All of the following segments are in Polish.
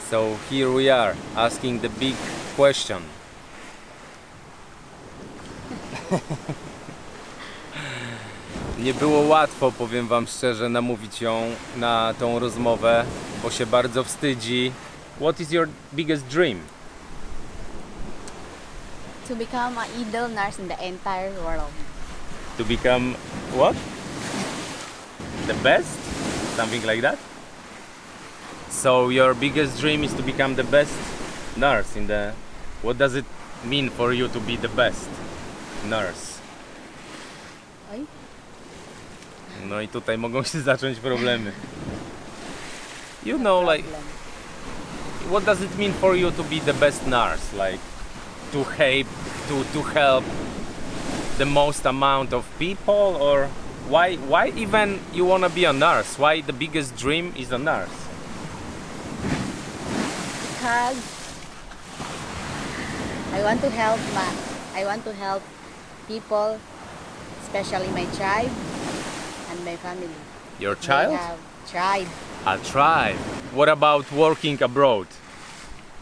So here we are, asking the big question. Nie było łatwo, powiem wam szczerze, namówić ją na tą rozmowę, bo się bardzo wstydzi. What is your biggest dream? To become an ideal nurse in the entire world. To become what? The best? Something like that? So your biggest dream is to become the best nurse in the... What does it mean for you to be the best nurse? Ay, No i tutaj mogą się zacząć problemy. You know, like, problem. what does it mean for you to be the best nurse? Like, to help the most amount of people, or why even you wanna be a nurse? Why the biggest dream is a nurse? Because I want to help people, especially my tribe and my family. Your They child? have tribe. A tribe. What about working abroad?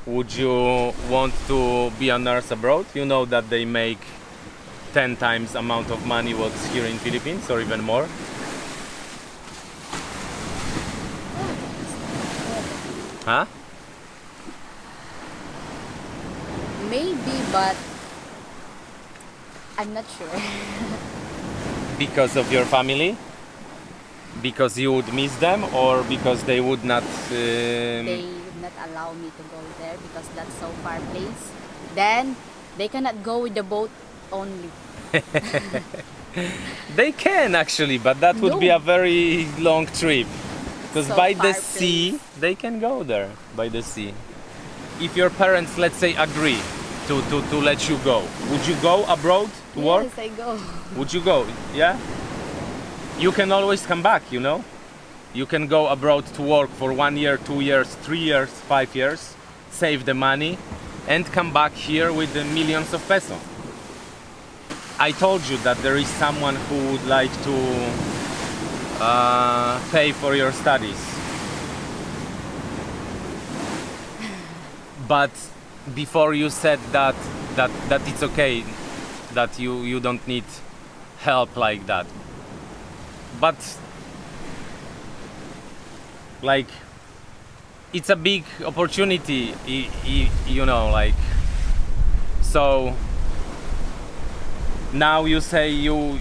Would you want to be a nurse abroad? You know that they make 10 times amount of money what's here in Philippines, or even more. Huh? Maybe, but I'm not sure. Because of your family? Because you would miss them, or because they would not... They would not allow me to go there because that's so far place. Then they cannot go with the boat only. They can actually, but that would be No. a very long trip. Because So by the far sea, place. they can go there, by the sea. If your parents, let's say, agree to let you go, would you go abroad to work? Yes, I go. Would you go? Yeah? You can always come back, you know? You can go abroad to work for 1 year, 2 years, 3 years, 5 years, save the money, and come back here with the millions of pesos. I told you that there is someone who would like to pay for your studies. But before you said that it's okay, that you don't need help like that. But like, it's a big opportunity, you know, like, so now you say you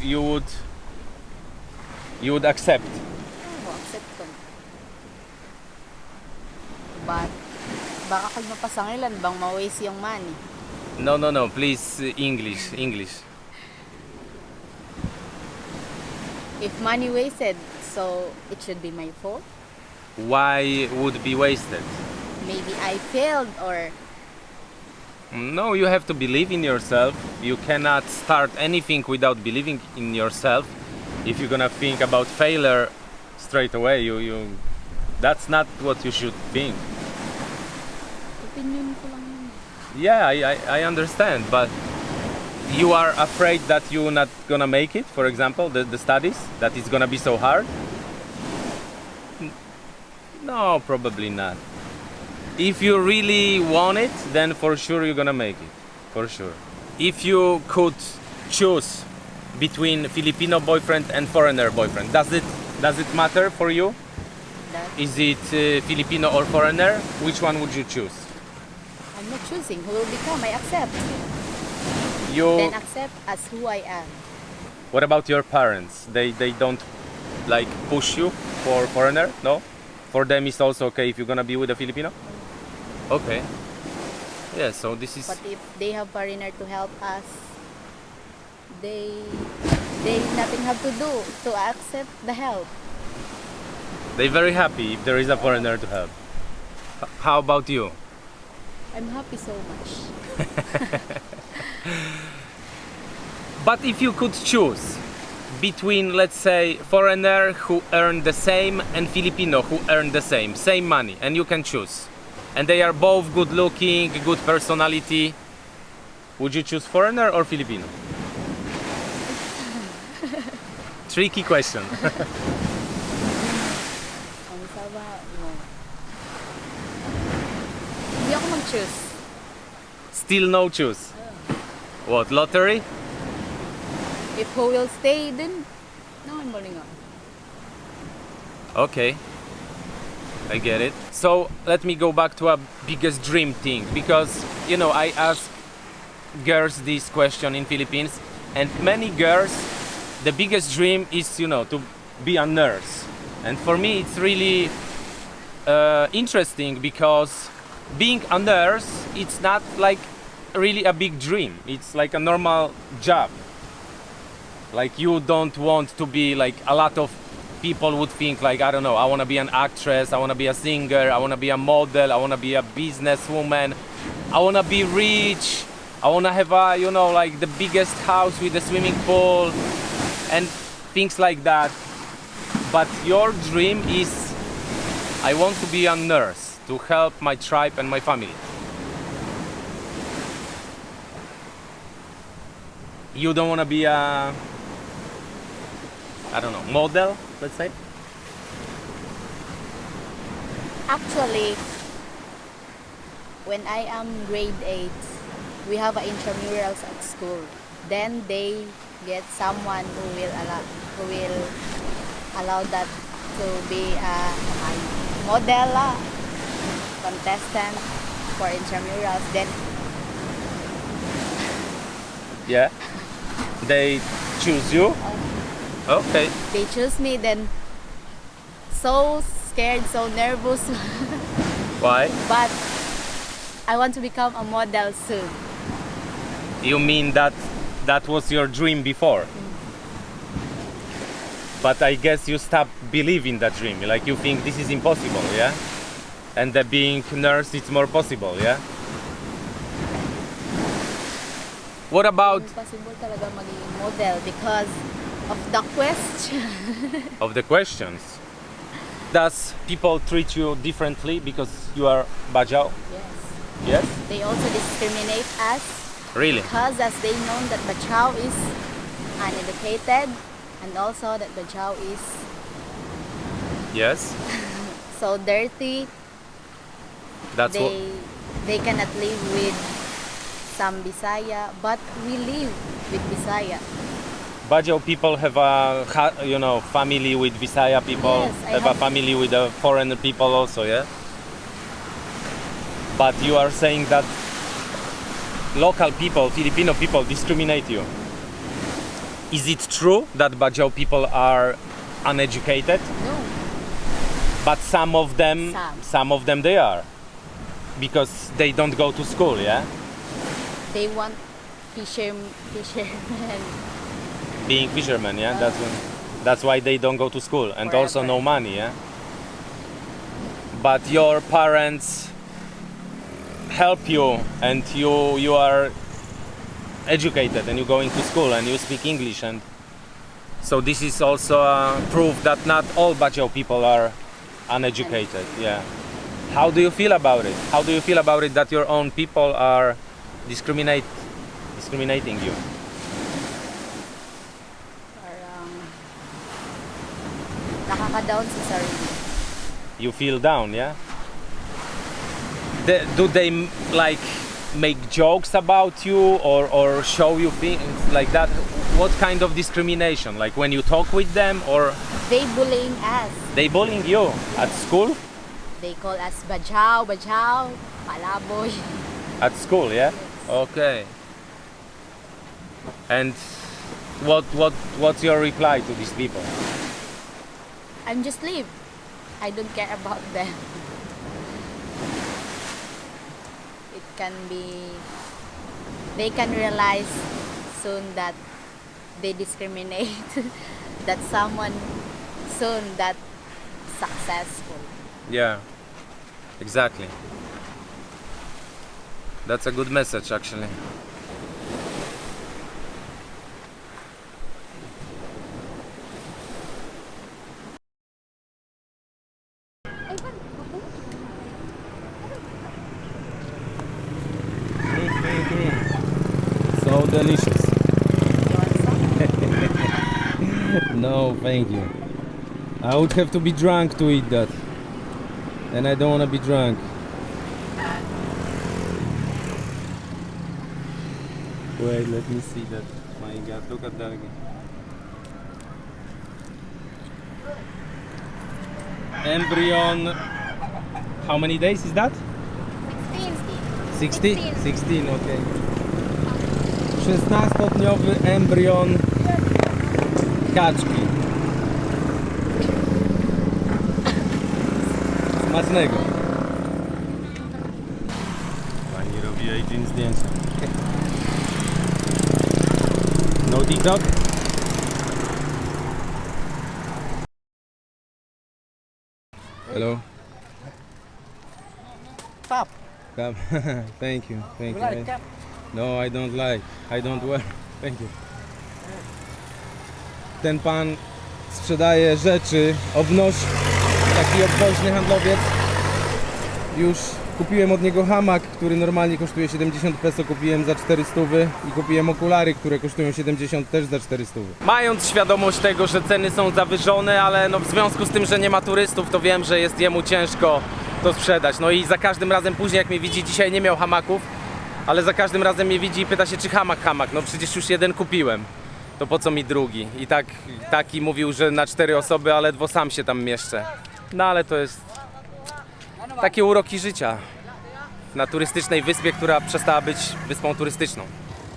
would accept. Oh, accept ko. But baka kag mapasangilan bang ma-waste yung money. No, please, English. If money wasted, so it should be my fault. Why would be wasted? Maybe I failed, or No, you have to believe in yourself. You cannot start anything without believing in yourself. If you're gonna think about failure straight away, you that's not what you should think. opinion ko lang yun. Yeah, I understand, but you are afraid that you're not gonna make it, for example, the studies, that it's gonna be so hard? No, probably not. If you really want it, then for sure you're gonna make it, for sure. If you could choose between Filipino boyfriend and foreigner boyfriend, does it matter for you? That Is it Filipino or foreigner? Which one would you choose? I'm not choosing who will become. I accept. You. Then accept as who I am. What about your parents? They don't like push you for foreigner? No? For them it's also okay if you're gonna be with a Filipino? Okay. Yeah, so this is... But if they have foreigner to help us, they nothing have to do to accept the help. They're very happy if there is a foreigner to help. How about you? I'm happy so much. But if you could choose between, let's say, foreigner who earn the same and Filipino who earn the same money, and you can choose, and they are both good looking, good personality, would you choose foreigner or Filipino? Tricky question. Ang sama mo. choose. Still no choose. What, lottery? If who will stay, then no, I'm going on. Okay, I get it. So let me go back to a biggest dream thing, because you know I ask girls this question in Philippines, and many girls, the biggest dream is, you know, to be a nurse. And for me it's really interesting, because being a nurse, it's not like really a big dream. It's like a normal job. Like you don't want to be like a lot of people would think, like, I don't know, I want to be an actress, I want to be a singer, I want to be a model, I want to be a businesswoman, I want to be rich, I want to have a, you know, like the biggest house with a swimming pool and things like that. But your dream is, I want to be a nurse to help my tribe and my family. You don't want to be a, I don't know, model, let's say? Actually, when I am grade 8, we have intramurals at school. Then they get someone who will allow that to be a model contestant for intramurals. Then Yeah? They choose you? Okay. they choose me. Then so scared, so nervous. Why? But I want to become a model soon. You mean that that was your dream before? But I guess you stopped believing that dream. Like you think this is impossible, yeah? And that being nurse, it's more possible, yeah? What about Impossible talaga maging model because of the question. of the questions? Does people treat you differently because you are Bajau? Yes. Yes? They also discriminate us Really? because as they know that Bajau is uneducated and also that Bajau is Yes? so dirty. That's what. They cannot live with some Bisaya, but we live with Bisaya. Bajau people have a, you know, family with Visaya people, Yes, I have a have- family with the foreigner people also, yeah? But you are saying that local people, Filipino people discriminate you. Is it true that Bajau people are uneducated? No, But some of them, Some. they are. Because they don't go to school, yeah? they want fishermen. Being fishermen, yeah? That's why they don't go to school, and also Forever. no money, yeah? But your parents help you, and you are educated, and you're going to school, and you speak English, and so this is also a proof that not all Bajau people are uneducated, yeah. How do you feel about it? How do you feel about it that your own people are discriminating you? Parang nakaka-down sa sarili. You feel down, yeah? Do they like make jokes about you or show you things like that? What kind of discrimination? Like when you talk with them, or They bullying us. they bullying you at school? They call us Bajau, Palaboy. At school, yeah? Okay. And what's your reply to these people? I'm just leave. I don't care about them. It can be. They can realize soon that they discriminate. That someone soon that successful. Yeah. Exactly. That's a good message, actually. So delicious. You want some? No, thank you. I would have to be drunk to eat that. And I don't want to be drunk. Wait, let me see that. My God, look at that again. Embryon. How many days is that? 60? 16, okay. 16-dniowy embrion kaczki. Smacznego. Pani robi Aijin zdjęcia. No TikTok? Hello. Stop. Come. Thank you. Thank You you. like cap? No, I don't like. I don't wear. Thank you. Ten pan sprzedaje rzeczy, taki obwoźny handlowiec. Już kupiłem od niego hamak, który normalnie kosztuje 70 peso, kupiłem za 400 i kupiłem okulary, które kosztują 70 też za 400. Mając świadomość tego, że ceny są zawyżone, ale no w związku z tym, że nie ma turystów, to wiem, że jest jemu ciężko to sprzedać. No i za każdym razem później, jak mnie widzi, dzisiaj nie miał hamaków, ale za każdym razem mnie widzi i pyta się, czy hamak. No przecież już jeden kupiłem. To po co mi drugi? I taki mówił, że na 4 osoby, ale ledwo sam się tam mieszczę. No ale to jest takie uroki życia na turystycznej wyspie, która przestała być wyspą turystyczną.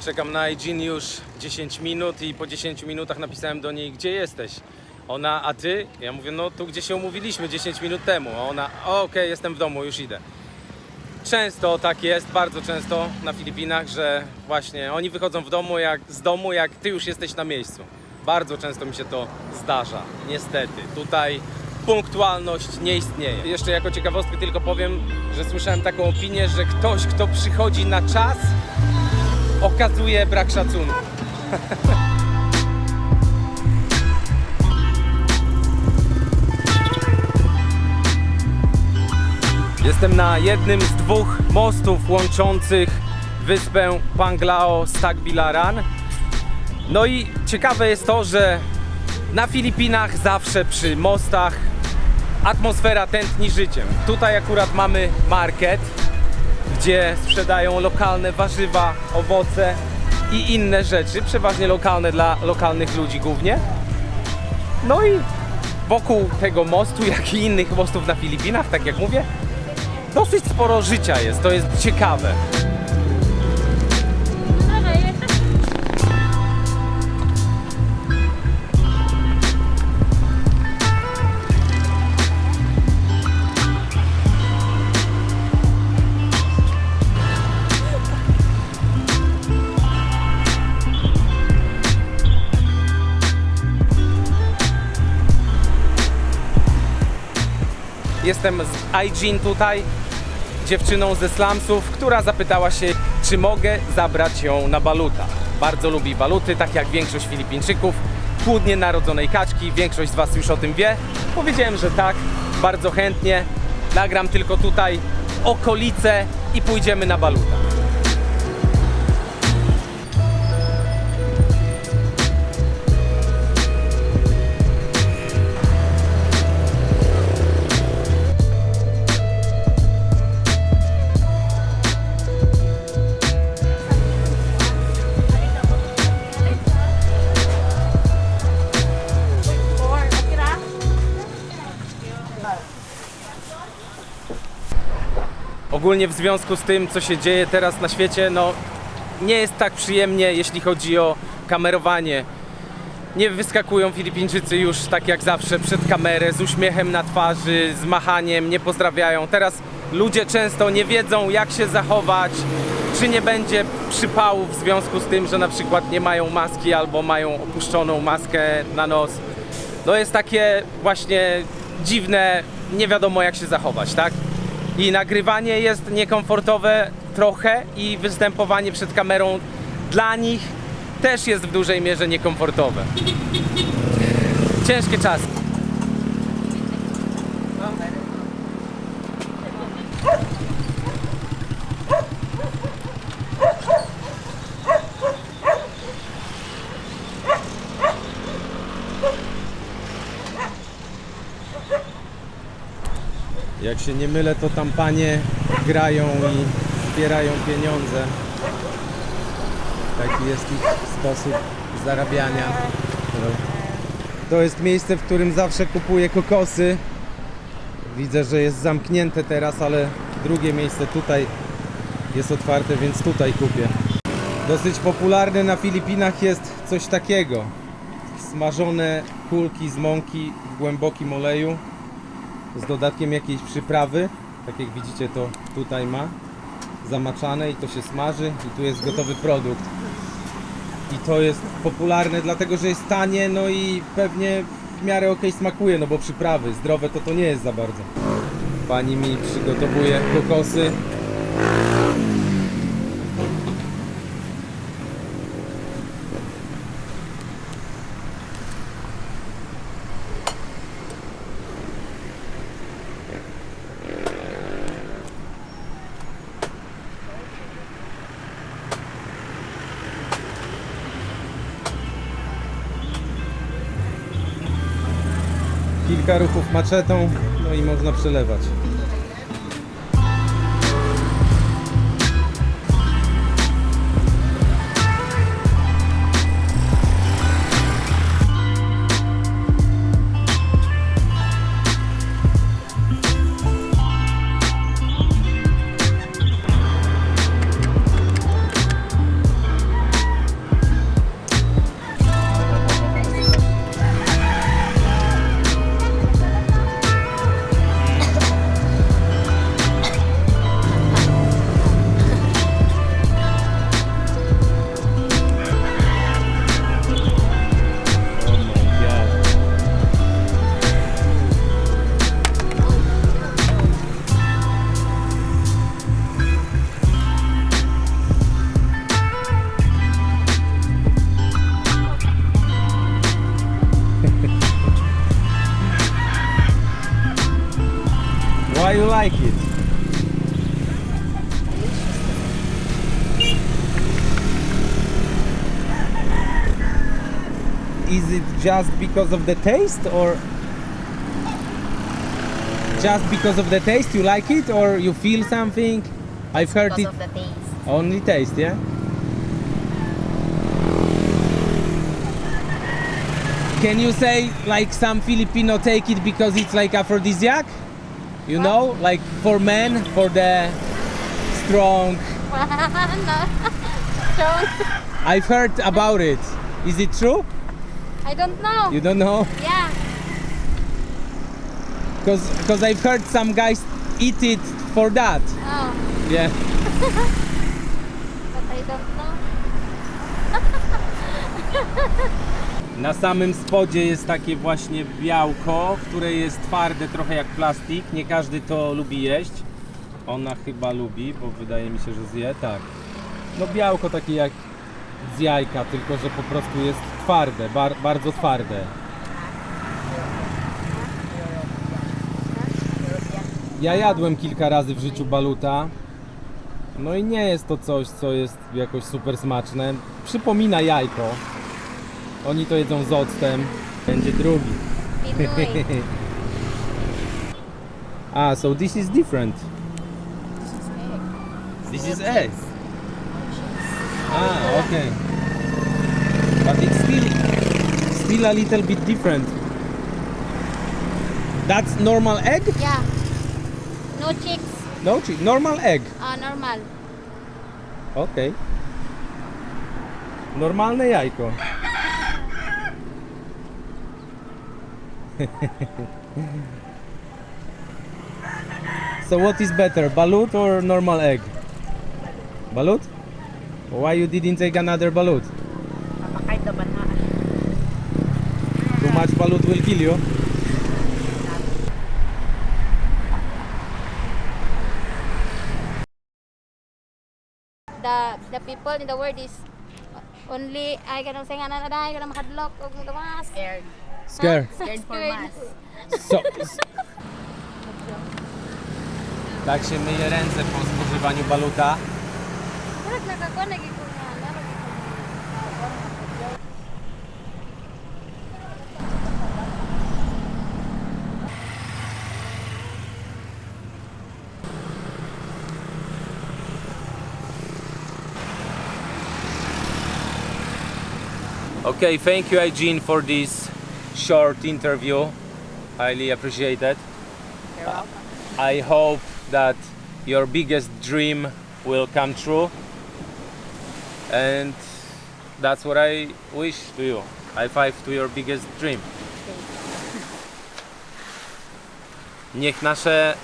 Czekam na Aijin już 10 minut i po 10 minutach napisałem do niej, gdzie jesteś? Ona, a ty? Ja mówię, no tu gdzie się umówiliśmy 10 minut temu. A ona, okej, jestem w domu, już idę. Często tak jest, bardzo często na Filipinach, że właśnie oni wychodzą z domu, jak ty już jesteś na miejscu. Bardzo często mi się to zdarza, niestety. Tutaj punktualność nie istnieje. Jeszcze jako ciekawostkę tylko powiem, że słyszałem taką opinię, że ktoś, kto przychodzi na czas, okazuje brak szacunku. Jestem na jednym z 2 mostów łączących wyspę Panglao z Tagbilaran. No i ciekawe jest to, że na Filipinach zawsze przy mostach atmosfera tętni życiem. Tutaj akurat mamy market, gdzie sprzedają lokalne warzywa, owoce i inne rzeczy, przeważnie lokalne dla lokalnych ludzi głównie. No i wokół tego mostu, jak i innych mostów na Filipinach, tak jak mówię, dosyć sporo życia jest, to jest ciekawe. Jestem z Aijin tutaj, dziewczyną ze slumsów, która zapytała się, czy mogę zabrać ją na baluta. Bardzo lubi baluty, tak jak większość Filipińczyków, płódnie narodzonej kaczki, większość z was już o tym wie. Powiedziałem, że tak, bardzo chętnie, nagram tylko tutaj okolice i pójdziemy na baluta. Ogólnie w związku z tym, co się dzieje teraz na świecie, no nie jest tak przyjemnie, jeśli chodzi o kamerowanie. Nie wyskakują Filipińczycy już tak jak zawsze przed kamerę z uśmiechem na twarzy, z machaniem, nie pozdrawiają. Teraz ludzie często nie wiedzą, jak się zachować, czy nie będzie przypału w związku z tym, że na przykład nie mają maski albo mają opuszczoną maskę na nos. No jest takie właśnie dziwne, nie wiadomo jak się zachować, tak? I nagrywanie jest niekomfortowe trochę i występowanie przed kamerą dla nich też jest w dużej mierze niekomfortowe. Ciężkie czasy. Jak się nie mylę, to tam panie grają i zbierają pieniądze. Taki jest ich sposób zarabiania. To jest miejsce, w którym zawsze kupuję kokosy. Widzę, że jest zamknięte teraz, ale drugie miejsce tutaj jest otwarte, więc tutaj kupię. Dosyć popularne na Filipinach jest coś takiego. Smażone kulki z mąki w głębokim oleju z dodatkiem jakiejś przyprawy. Tak jak widzicie, to tutaj ma zamaczane i to się smaży i tu jest gotowy produkt. I to jest popularne dlatego, że jest tanie, no i pewnie w miarę okej smakuje, no bo przyprawy zdrowe to nie jest za bardzo. Pani mi przygotowuje kokosy. Kilka ruchów maczetą, no i można przelewać. Why you like it? Is it just because of the taste, or just because of the taste you like it, or you feel something? I've heard Because it of the taste. only taste, yeah? Can you say like some Filipino take it because it's like aphrodisiac? You know, like for men, for the strong. No. Don't. I've heard about it. Is it true? I don't know. You don't know? Yeah. Because I've heard some guys eat it for that. Oh, Yeah. but I don't know. Na samym spodzie jest takie właśnie białko, które jest twarde trochę jak plastik. Nie każdy to lubi jeść. Ona chyba lubi, bo wydaje mi się, że zje. Tak. No białko takie jak z jajka, tylko że po prostu jest twarde, bardzo twarde. Ja jadłem kilka razy w życiu baluta. No i nie jest to coś, co jest jakoś super smaczne. Przypomina jajko. Oni to jedzą z octem. Będzie drugi. Pinoy. Ah, so this is different. This is egg. Ah, okay. But it's still a little bit different. That's normal egg? Yeah. No chicks. No, normal egg. Normal. Okay. Normalne jajko. So what is better, balut or normal egg? Balut? Why you didn't take another balut? Makain naman na. Too much balut will kill you. The people in the world is only ay kanang say nga na dai kanang makadlok og magawas. Scared. Scared. Scared for mass. So, Tak się myje ręce po spożywaniu baluta. Murag nakakuha lagi ko nga na. Okay, thank you, Eugene, for this short interview. Highly appreciated. You're welcome. I hope that your biggest dream will come true, and that's what I wish to you. High five to your biggest dream. Niech nasze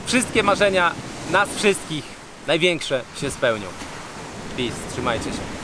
wszystkie marzenia, nas wszystkich, największe się spełnią. Peace, trzymajcie się.